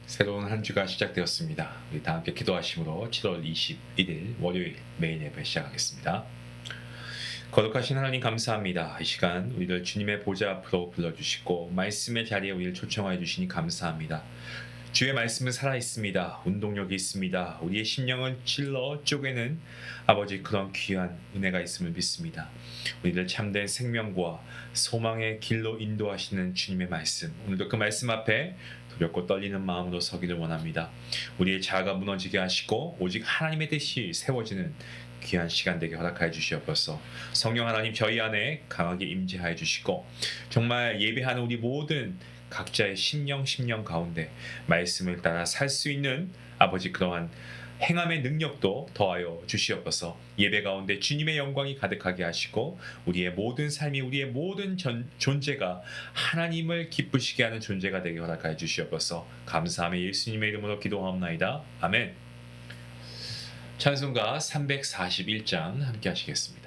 새로운 한 주가 시작되었습니다. 우리 다 함께 기도하심으로 7월 21일 월요일 메인 예배 시작하겠습니다. 거룩하신 하나님 감사합니다. 이 시간 우리를 주님의 보좌 앞으로 불러주시고 말씀의 자리에 우리를 초청하여 주시니 감사합니다. 주의 말씀은 살아있습니다. 운동력이 있습니다. 우리의 심령을 찔러 쪼개는 아버지 그런 귀한 은혜가 있음을 믿습니다. 우리를 참된 생명과 소망의 길로 인도하시는 주님의 말씀, 오늘도 그 말씀 앞에 두렵고 떨리는 마음으로 서기를 원합니다. 우리의 자아가 무너지게 하시고 오직 하나님의 뜻이 세워지는 귀한 시간 되게 허락하여 주시옵소서. 성령 하나님 저희 안에 강하게 임재하여 주시고 정말 예배하는 우리 모든 각자의 심령 가운데 말씀을 따라 살 수 있는 아버지 그러한 행함의 능력도 더하여 주시옵소서. 예배 가운데 주님의 영광이 가득하게 하시고 우리의 모든 삶이 우리의 모든 존재가 하나님을 기쁘시게 하는 존재가 되게 허락하여 주시옵소서. 감사하며 예수님의 이름으로 기도하옵나이다. 아멘. 찬송가 341장 함께 하시겠습니다.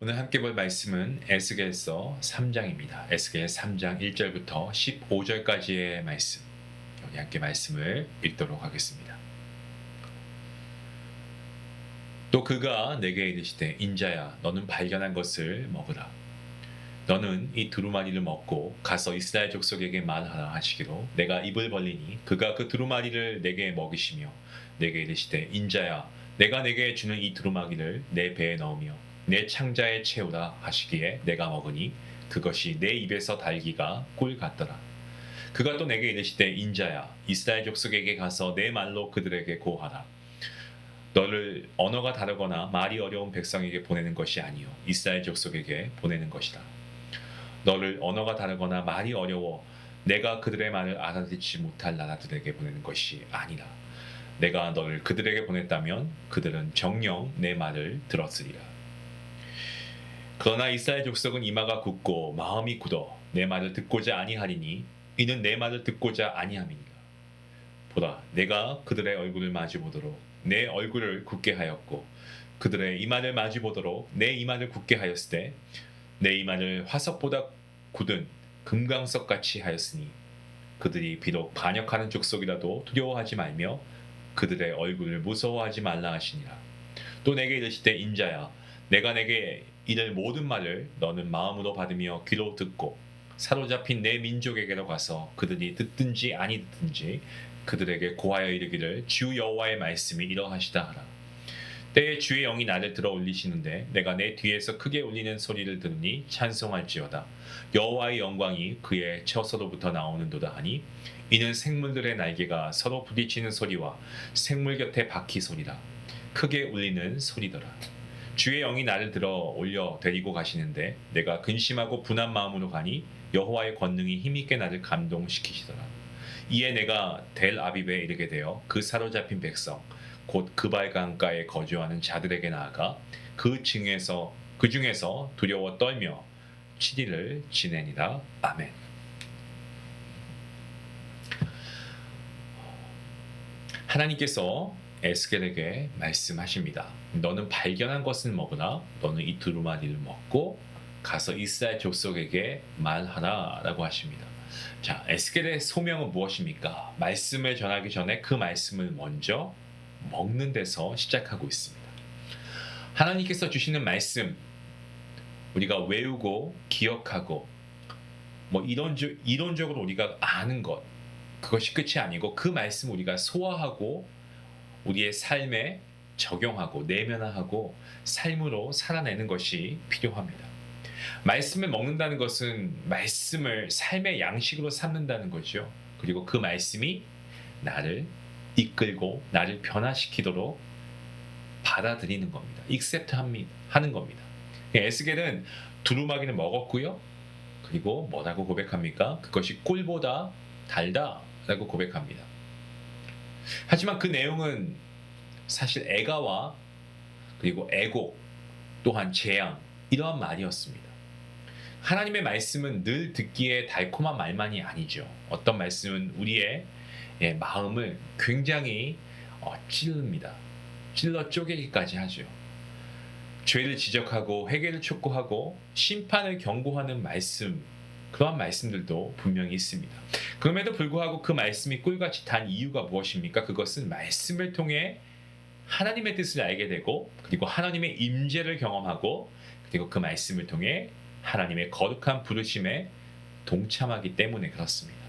오늘 함께 볼 말씀은 에스겔서 3장입니다. 에스겔 3장 1절부터 15절까지의 말씀. 여기 함께 말씀을 읽도록 하겠습니다. 또 그가 내게 이르시되 인자야 너는 발견한 것을 먹으라. 너는 이 두루마리를 먹고 가서 이스라엘 족속에게 말하라 하시기로 내가 입을 벌리니 그가 그 두루마리를 내게 먹이시며 내게 이르시되 인자야 내가 내게 주는 이 두루마리를 내 배에 넣으며 내 창자에 채우라 하시기에 내가 먹으니 그것이 내 입에서 달기가 꿀 같더라. 그가 또 내게 이르시되 인자야 이스라엘 족속에게 가서 내 말로 그들에게 고하라. 너를 언어가 다르거나 말이 어려운 백성에게 보내는 것이 아니요 이스라엘 족속에게 보내는 것이다. 너를 언어가 다르거나 말이 어려워 내가 그들의 말을 알아듣지 못할 나라들에게 보내는 것이 아니라 내가 너를 그들에게 보냈다면 그들은 정녕 내 말을 들었으리라. 그러나 이스라엘 족속은 이마가 굳고 마음이 굳어 내 말을 듣고자 아니하리니 이는 내 말을 듣고자 아니함이니라. 보라, 내가 그들의 얼굴을 마주보도록 내 얼굴을 굳게 하였고 그들의 이마를 마주보도록 내 이마를 굳게 하였을 때 내 이마를 화석보다 굳은 금강석 같이 하였으니 그들이 비록 반역하는 족속이라도 두려워하지 말며 그들의 얼굴을 무서워하지 말라 하시니라. 또 내게 이르시되 인자야, 내가 내게 이를 모든 말을 너는 마음으로 받으며 귀로 듣고 사로잡힌 내 민족에게로 가서 그들이 듣든지 아니 듣든지 그들에게 고하여 이르기를 주 여호와의 말씀이 이러하시다 하라. 때에 주의 영이 나를 들어 올리시는데 내가 내 뒤에서 크게 울리는 소리를 들으니 찬송할지어다. 여호와의 영광이 그의 처소로부터 나오는도다 하니 이는 생물들의 날개가 서로 부딪히는 소리와 생물 곁에 바퀴 소리라. 크게 울리는 소리더라. 주의 영이 나를 들어 올려 데리고 가시는데 내가 근심하고 분한 마음으로 가니 여호와의 권능이 힘있게 나를 감동시키시더라. 이에 내가 델 아비브에 이르게 되어 그 사로잡힌 백성 곧 그발 강가에 거주하는 자들에게 나아가 그 중에서 두려워 떨며 7일을 지내니라. 아멘. 하나님께서 에스겔에게 말씀하십니다. 너는 발견한 것을 먹으나 너는 이 두루마리를 먹고 가서 이스라엘 족속에게 말하라 라고 하십니다. 자, 에스겔의 소명은 무엇입니까? 말씀을 전하기 전에 그 말씀을 먼저 먹는 데서 시작하고 있습니다. 하나님께서 주시는 말씀 우리가 외우고 기억하고 이론적으로 우리가 아는 것 그것이 끝이 아니고 그 말씀 우리가 소화하고 우리의 삶에 적용하고 내면화하고 삶으로 살아내는 것이 필요합니다. 말씀을 먹는다는 것은 말씀을 삶의 양식으로 삼는다는 거죠. 그리고 그 말씀이 나를 이끌고 나를 변화시키도록 받아들이는 겁니다. accept 하는 겁니다. 에스겔은 두루마기를 먹었고요. 그리고 뭐라고 고백합니까? 그것이 꿀보다 달다라고 고백합니다. 하지만 그 내용은 사실 애가와 그리고 애곡 또한 재앙 이러한 말이었습니다. 하나님의 말씀은 늘 듣기에 달콤한 말만이 아니죠. 어떤 말씀은 우리의 마음을 굉장히 찔릅니다. 찔러 쪼개기까지 하죠. 죄를 지적하고 회개를 촉구하고 심판을 경고하는 말씀 그러한 말씀들도 분명히 있습니다. 그럼에도 불구하고 그 말씀이 꿀같이 단 이유가 무엇입니까? 그것은 말씀을 통해 하나님의 뜻을 알게 되고 그리고 하나님의 임재를 경험하고 그리고 그 말씀을 통해 하나님의 거룩한 부르심에 동참하기 때문에 그렇습니다.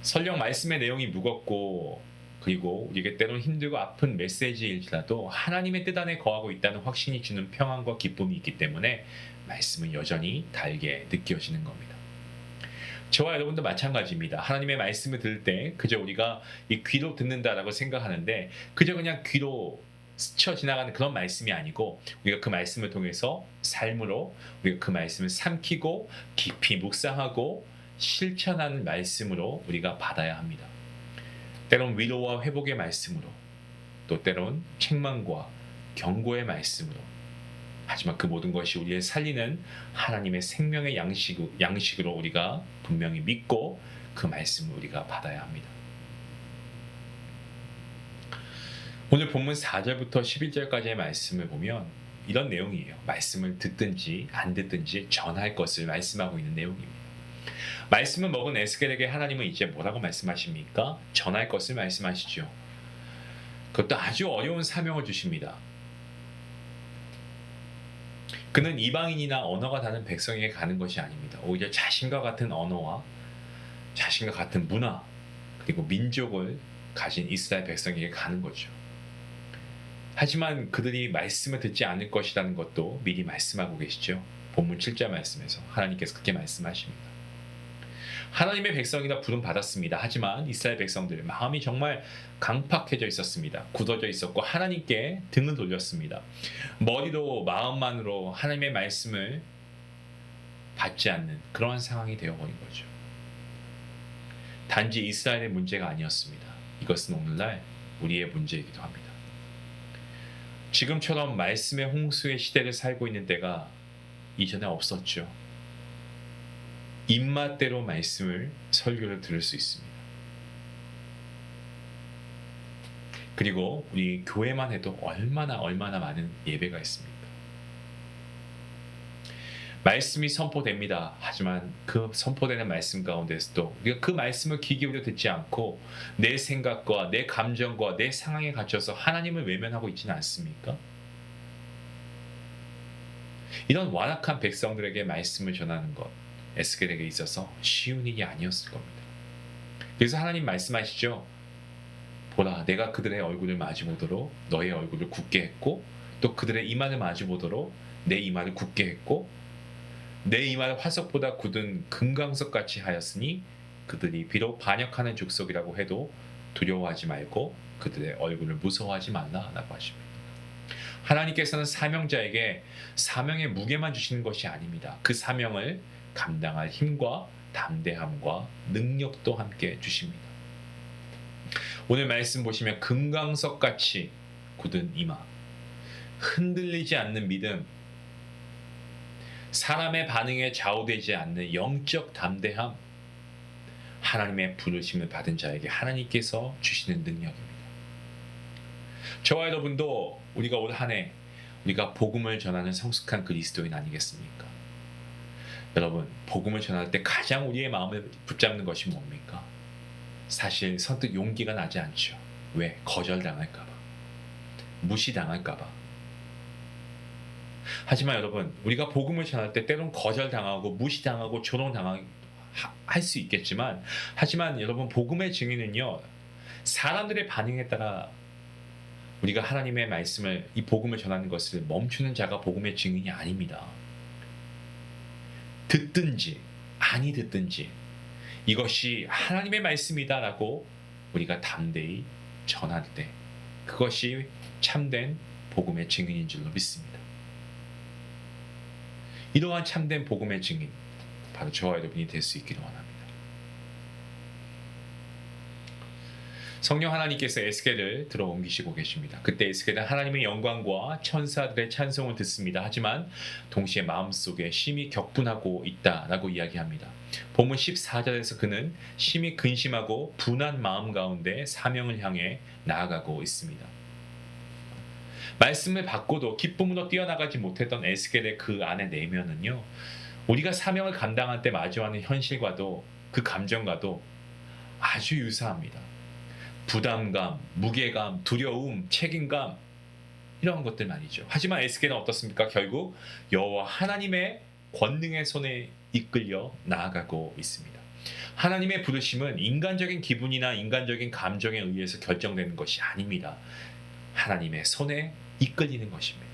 설령 말씀의 내용이 무겁고 그리고 우리에게 때로는 힘들고 아픈 메시지일지라도 하나님의 뜻 안에 거하고 있다는 확신이 주는 평안과 기쁨이 있기 때문에 말씀은 여전히 달게 느껴지는 겁니다. 저와 여러분도 마찬가지입니다. 하나님의 말씀을 들을 때 그저 우리가 이 귀로 듣는다라고 생각하는데 그저 그냥 귀로 스쳐 지나가는 그런 말씀이 아니고 우리가 그 말씀을 통해서 삶으로 우리가 그 말씀을 삼키고 깊이 묵상하고 실천하는 말씀으로 우리가 받아야 합니다. 때론 위로와 회복의 말씀으로 또 때론 책망과 경고의 말씀으로 하지만 그 모든 것이 우리의 살리는 하나님의 생명의 양식으로 우리가 분명히 믿고 그 말씀을 우리가 받아야 합니다. 오늘 본문 4절부터 11절까지의 말씀을 보면 이런 내용이에요. 말씀을 듣든지 안 듣든지 전할 것을 말씀하고 있는 내용입니다. 말씀을 먹은 에스겔에게 하나님은 이제 뭐라고 말씀하십니까? 전할 것을 말씀하시죠. 그것도 아주 어려운 사명을 주십니다. 그는 이방인이나 언어가 다른 백성에게 가는 것이 아닙니다. 오히려 자신과 같은 언어와 자신과 같은 문화 그리고 민족을 가진 이스라엘 백성에게 가는 거죠. 하지만 그들이 말씀을 듣지 않을 것이라는 것도 미리 말씀하고 계시죠. 본문 7절 말씀에서 하나님께서 그렇게 말씀하십니다. 하나님의 백성이라 부름 받았습니다. 하지만 이스라엘 백성들 마음이 정말 강팍해져 있었습니다. 굳어져 있었고 하나님께 등을 돌렸습니다. 머리로 마음만으로 하나님의 말씀을 받지 않는 그러한 상황이 되어버린 거죠. 단지 이스라엘의 문제가 아니었습니다. 이것은 오늘날 우리의 문제이기도 합니다. 지금처럼 말씀의 홍수의 시대를 살고 있는 때가 이전에 없었죠. 입맛대로 말씀을 설교를 들을 수 있습니다. 그리고 우리 교회만 해도 얼마나 많은 예배가 있습니까? 말씀이 선포됩니다. 하지만 그 선포되는 말씀 가운데서도 우리가 그 말씀을 귀 기울여 듣지 않고 내 생각과 내 감정과 내 상황에 갇혀서 하나님을 외면하고 있지는 않습니까? 이런 완악한 백성들에게 말씀을 전하는 것, 에스겔에게 있어서 쉬운 일이 아니었을 겁니다. 그래서 하나님 말씀하시죠. 보라, 내가 그들의 얼굴을 마주보도록 너의 얼굴을 굳게 했고, 또 그들의 이마를 마주보도록 내 이마를 굳게 했고, 내 이마를 화석보다 굳은 금강석같이 하였으니 그들이 비록 반역하는 족속이라고 해도 두려워하지 말고 그들의 얼굴을 무서워하지 말라라고 하십니다. 하나님께서는 사명자에게 사명의 무게만 주시는 것이 아닙니다. 그 사명을 감당할 힘과 담대함과 능력도 함께 주십니다. 오늘 말씀 보시면 금강석같이 굳은 이마, 흔들리지 않는 믿음, 사람의 반응에 좌우되지 않는 영적 담대함, 하나님의 부르심을 받은 자에게 하나님께서 주시는 능력입니다. 저와 여러분도 우리가 올 한 해 우리가 복음을 전하는 성숙한 그리스도인 아니겠습니까? 여러분, 복음을 전할 때 가장 우리의 마음을 붙잡는 것이 뭡니까? 사실 선뜻 용기가 나지 않죠. 왜? 거절당할까 봐, 무시당할까 봐. 하지만 여러분, 우리가 복음을 전할 때 때론 거절당하고 무시당하고 조롱당할 수 있겠지만, 하지만 여러분, 복음의 증인은요, 사람들의 반응에 따라 우리가 하나님의 말씀을, 이 복음을 전하는 것을 멈추는 자가 복음의 증인이 아닙니다. 듣든지 아니 듣든지 이것이 하나님의 말씀이다라고 우리가 담대히 전할 때 그것이 참된 복음의 증인인 줄로 믿습니다. 이러한 참된 복음의 증인, 바로 저와 여러분이 될 수 있기를 원합니다. 성령 하나님께서 에스겔을 들어 옮기시고 계십니다. 그때 에스겔은 하나님의 영광과 천사들의 찬송을 듣습니다. 하지만 동시에 마음속에 심히 격분하고 있다라고 이야기합니다. 본문 14절에서 그는 심히 근심하고 분한 마음 가운데 사명을 향해 나아가고 있습니다. 말씀을 받고도 기쁨으로 뛰어나가지 못했던 에스겔의 그 안의 내면은요, 우리가 사명을 감당할 때 마주하는 현실과도 그 감정과도 아주 유사합니다. 부담감, 무게감, 두려움, 책임감, 이런 것들 말이죠. 하지만 에스겔은 어떻습니까? 결국 여호와 하나님의 권능의 손에 이끌려 나아가고 있습니다. 하나님의 부르심은 인간적인 기분이나 인간적인 감정에 의해서 결정되는 것이 아닙니다. 하나님의 손에 이끌리는 것입니다.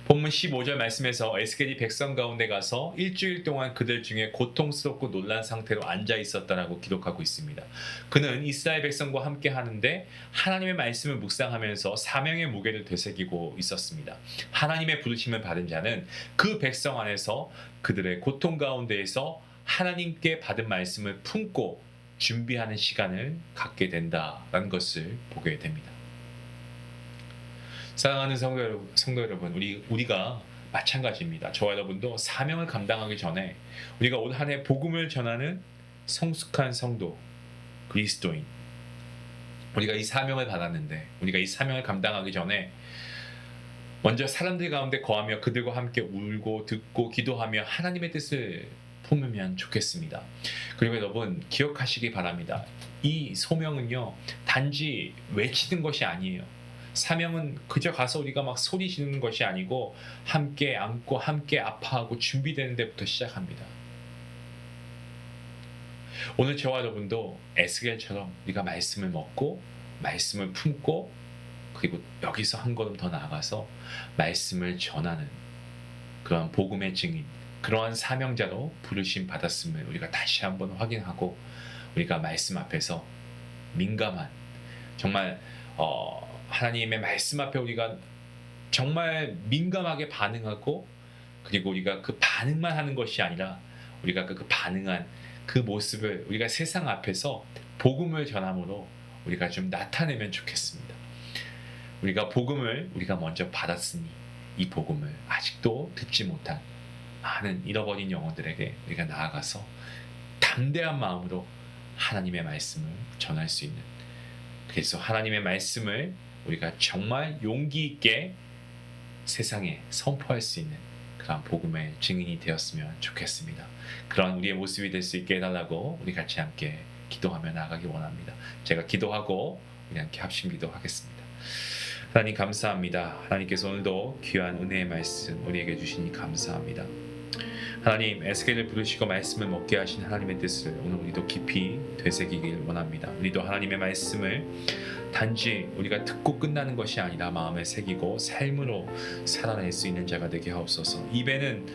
본문 15절 말씀에서 에스겔이 백성 가운데 가서 일주일 동안 그들 중에 고통스럽고 놀란 상태로 앉아 있었다라고 기록하고 있습니다. 그는 이스라엘 백성과 함께 하는데 하나님의 말씀을 묵상하면서 사명의 무게를 되새기고 있었습니다. 하나님의 부르심을 받은 자는 그 백성 안에서 그들의 고통 가운데에서 하나님께 받은 말씀을 품고 준비하는 시간을 갖게 된다라는 것을 보게 됩니다. 사랑하는 성도 여러분, 우리가 마찬가지입니다. 저와 여러분도 사명을 감당하기 전에 우리가 올 한 해 복음을 전하는 성숙한 성도, 그리스도인, 우리가 이 사명을 받았는데 우리가 이 사명을 감당하기 전에 먼저 사람들 가운데 거하며 그들과 함께 울고 듣고 기도하며 하나님의 뜻을 품으면 좋겠습니다. 그리고 여러분, 기억하시기 바랍니다. 이 소명은요, 단지 외치는 것이 아니에요. 사명은 그저 가서 우리가 막 소리 지르는 것이 아니고 함께 안고 함께 아파하고 준비되는 데부터 시작합니다. 오늘 저와 여러분도 에스겔처럼 우리가 말씀을 먹고 말씀을 품고 그리고 여기서 한 걸음 더 나아가서 말씀을 전하는 그러한 복음의 증인, 그러한 사명자로 부르심 받았음을 우리가 다시 한번 확인하고 우리가 말씀 앞에서 민감한, 정말 하나님의 말씀 앞에 우리가 정말 민감하게 반응하고, 그리고 우리가 그 반응만 하는 것이 아니라 우리가 그 반응한 그 모습을 우리가 세상 앞에서 복음을 전함으로 우리가 좀 나타내면 좋겠습니다. 우리가 복음을 우리가 먼저 받았으니 이 복음을 아직도 듣지 못한 많은 잃어버린 영혼들에게 우리가 나아가서 담대한 마음으로 하나님의 말씀을 전할 수 있는 그래서 하나님의 말씀을 우리가 정말 용기 있게 세상에 선포할 수 있는 그런 복음의 증인이 되었으면 좋겠습니다. 그런 우리의 모습이 될 수 있게 해달라고 우리 같이 함께 기도하며 나아가기 원합니다. 제가 기도하고 우리 함께 합심 기도하겠습니다. 하나님 감사합니다. 하나님께서 오늘도 귀한 은혜의 말씀 우리에게 주시니 감사합니다. 하나님 에스겔을 부르시고 말씀을 먹게 하신 하나님의 뜻을 오늘 우리도 깊이 되새기길 원합니다. 우리도 하나님의 말씀을 단지 우리가 듣고 끝나는 것이 아니라 마음에 새기고 삶으로 살아낼 수 있는 자가 되게 하옵소서. 입에는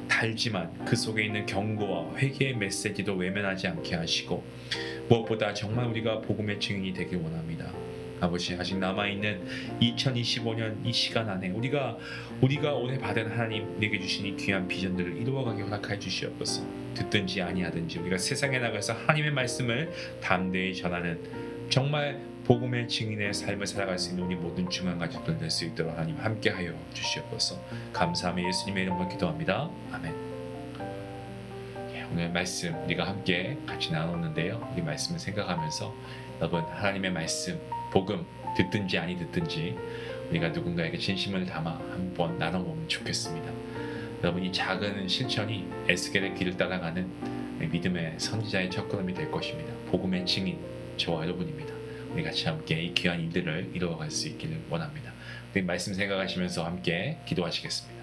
달지만 그 속에 있는 경고와 회개의 메시지도 외면하지 않게 하시고 무엇보다 정말 우리가 복음의 증인이 되길 원합니다. 아버지 아직 남아있는 2025년 이 시간 안에 우리가 오늘 받은 하나님 우리에게 주신 이 귀한 비전들을 이루어가게 허락하여 주시옵소서. 듣든지 아니하든지 우리가 세상에 나가서 하나님의 말씀을 담대히 전하는 정말 복음의 증인의 삶을 살아갈 수 있는 우리 모든 중간 가족들 될 수 있도록 하나님 함께하여 주시옵소서. 감사하며 예수님의 이름으로 기도합니다. 아멘. 오늘 말씀 우리가 함께 같이 나눴는데요. 이 말씀을 생각하면서 여러분 하나님의 말씀 복음 듣든지 아니 듣든지 우리가 누군가에게 진심을 담아 한번 나눠보면 좋겠습니다. 여러분 이 작은 실천이 에스겔의 길을 따라가는 믿음의 선지자의 첫걸음이 될 것입니다. 복음의 증인 저와 여러분입니다. 우리 같이 함께 이 귀한 일들을 이루어갈 수 있기를 원합니다. 우리 말씀 생각하시면서 함께 기도하시겠습니다.